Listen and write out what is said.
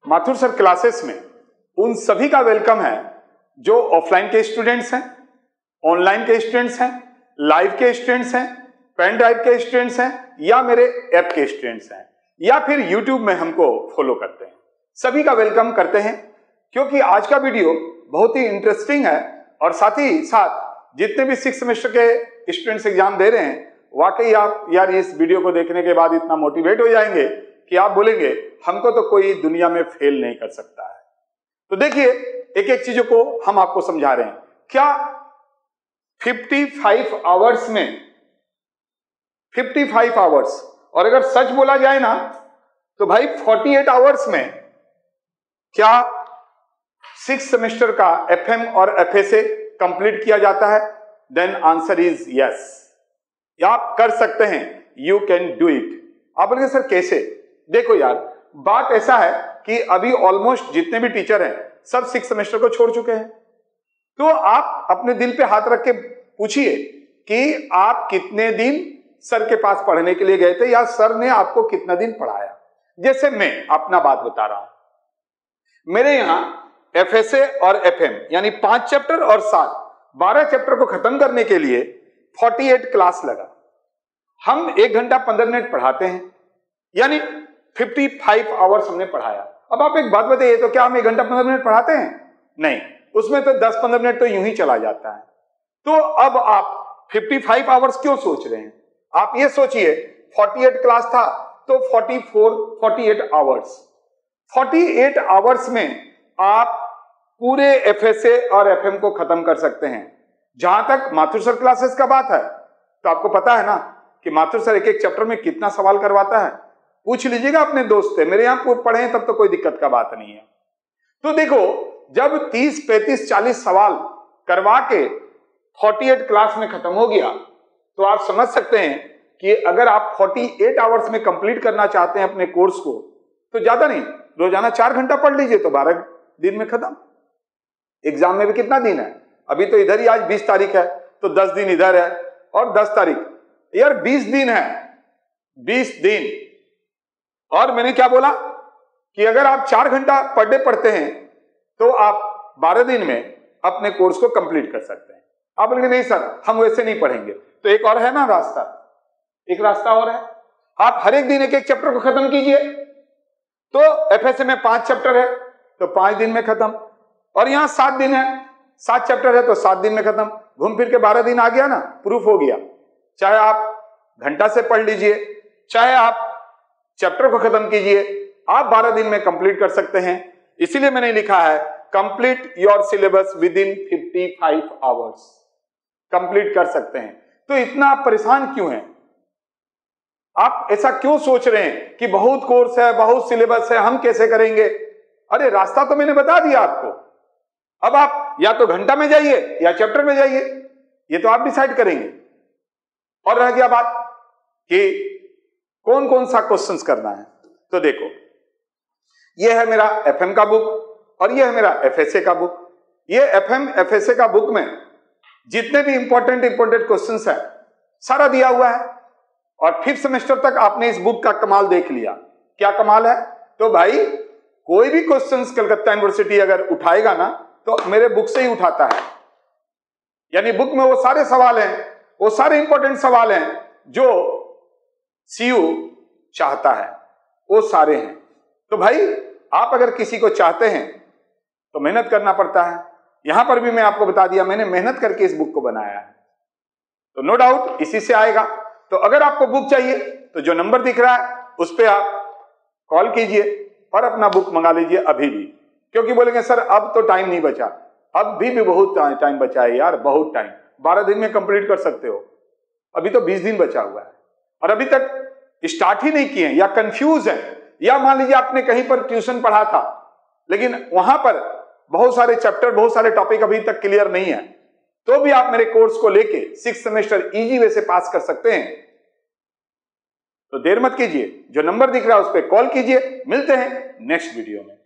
Mathur sir classes में उन सभी का वेलकम है जो ऑफलाइन के स्टूडेंट्स हैं, ऑनलाइन के स्टूडेंट्स हैं, लाइव के स्टूडेंट्स हैं, पेन ड्राइव के स्टूडेंट्स हैं या मेरे ऐप के स्टूडेंट्स हैं या फिर यूट्यूब में हमको फॉलो करते हैं। सभी का वेलकम करते हैं क्योंकि आज का वीडियो बहुत ही इंटरेस्टिंग है और साथ ही साथ जितने भी 6 सेमेस्टर के स्टूडेंट्स एग्जाम दे रहे हैं वाकई आप यार इस वीडियो को देखने के बाद इतना मोटिवेट हो जाएंगे कि आप बोलेंगे हमको तो कोई दुनिया में फेल नहीं कर सकता है। तो देखिए एक एक चीजों को हम आपको समझा रहे हैं। क्या 55 आवर्स में 55 आवर्स और अगर सच बोला जाए ना तो भाई 48 आवर्स में क्या 6 सेमेस्टर का एफएम और एफएसए कंप्लीट किया जाता है? Then answer is yes. आप कर सकते हैं, यू कैन डू इट। आप बोलेंगे सर कैसे? देखो यार बात ऐसा है कि अभी ऑलमोस्ट जितने भी टीचर हैं सब 6 सेमेस्टर को छोड़ चुके हैं। तो आप अपने दिल पे हाथ रख के पूछिए कि आप कितने दिन सर के पास पढ़ने के लिए गए थे या सर ने आपको कितना दिन पढ़ाया। जैसे मैं अपना बात बता रहा हूं, मेरे यहां एफएसए और एफएम यानी 5 चैप्टर और 12 चैप्टर को खत्म करने के लिए 48 क्लास लगा। हम 1 घंटा 15 मिनट पढ़ाते हैं यानी 55 आवर्स हमने पढ़ाया। अब आप एक बात बताइए, तो क्या हम 1 घंटा 15 मिनट पढ़ाते हैं? नहीं, उसमें तो 10-15 मिनट तो यूं ही चला जाता है। तो अब आप 55 आवर्स क्यों सोच रहे हैं? आप ये सोचिए 48 क्लास था तो 48 आवर्स 48 आवर्स में आप पूरे एफएसए और एफएम को खत्म कर सकते हैं। जहां तक माथुर सर क्लासेस का बात है तो आपको पता है ना कि माथुर सर एक एक चैप्टर में कितना सवाल करवाता है। पूछ लीजिएगा अपने दोस्त से, मेरे यहां पढ़े हैं तब तो कोई दिक्कत का बात नहीं है। तो देखो जब 30, 35, 40 सवाल करवा के 48 क्लास में खत्म हो गया तो आप समझ सकते हैं कि अगर आप 48 आवर्स में कंप्लीट करना चाहते हैं अपने कोर्स को तो ज्यादा नहीं, रोजाना 4 घंटा पढ़ लीजिए तो 12 दिन में खत्म। एग्जाम में भी कितना दिन है? अभी तो इधर ही आज 20 तारीख है तो 10 दिन इधर है और 10 तारीख, यार 20 दिन है, 20 दिन। और मैंने क्या बोला कि अगर आप 4 घंटा पर डे पढ़ते हैं तो आप 12 दिन में अपने कोर्स को कंप्लीट कर सकते हैं। आप बोलेंगे नहीं सर हम वैसे नहीं पढ़ेंगे, तो एक और है ना रास्ता, एक रास्ता और है। आप हर एक दिन एक एक चैप्टर को खत्म कीजिए। तो एफएसए में 5 चैप्टर है तो 5 दिन में खत्म, और यहां 7 दिन है, 7 चैप्टर है तो 7 दिन में खत्म। घूम फिर के 12 दिन आ गया ना, प्रूफ हो गया। चाहे आप घंटा से पढ़ लीजिए, चाहे आप चैप्टर को खत्म कीजिए, आप 12 दिन में कंप्लीट कर सकते हैं। इसीलिए मैंने लिखा है complete your syllabus with in 55 hours. Complete कर सकते हैं। तो इतना आप परेशान क्यों हैं? आप ऐसा क्यों सोच रहे हैं कि बहुत कोर्स है, बहुत सिलेबस है, हम कैसे करेंगे? अरे रास्ता तो मैंने बता दिया आपको। अब आप या तो घंटा में जाइए या चैप्टर में जाइए, ये तो आप डिसाइड करेंगे। और रह गया बात कि कौन कौन सा क्वेश्चंस करना है, तो देखो ये है मेरा एफएम का बुक और ये है मेरा एफएसए का बुक। ये एफएम एफएसए का बुक में जितने भी इंपॉर्टेंट क्वेश्चंस है सारा दिया हुआ है। और 5th सेमेस्टर तक आपने इस बुक का कमाल देख लिया। क्या कमाल है? तो भाई कोई भी क्वेश्चंस कलकत्ता यूनिवर्सिटी अगर उठाएगा ना तो मेरे बुक से ही उठाता है। यानी बुक में वो सारे सवाल हैं, वो सारे इंपॉर्टेंट सवाल हैं जो सीयू चाहता है, वो सारे हैं। तो भाई आप अगर किसी को चाहते हैं तो मेहनत करना पड़ता है। यहां पर भी मैं आपको बता दिया, मैंने मेहनत करके इस बुक को बनाया है, तो नो डाउट इसी से आएगा। तो अगर आपको बुक चाहिए तो जो नंबर दिख रहा है उस पर आप कॉल कीजिए और अपना बुक मंगा लीजिए अभी भी। क्योंकि बोलेंगे सर अब तो टाइम नहीं बचा, अब भी बहुत टाइम बचा है यार, बहुत टाइम। 12 दिन में कंप्लीट कर सकते हो, अभी तो 20 दिन बचा हुआ है और अभी तक स्टार्ट ही नहीं किए या कंफ्यूज है, या मान लीजिए आपने कहीं पर ट्यूशन पढ़ा था लेकिन वहां पर बहुत सारे चैप्टर, बहुत सारे टॉपिक अभी तक क्लियर नहीं है, तो भी आप मेरे कोर्स को लेके 6 सेमेस्टर इजी वे से पास कर सकते हैं। तो देर मत कीजिए, जो नंबर दिख रहा है उस पर कॉल कीजिए। मिलते हैं नेक्स्ट वीडियो में।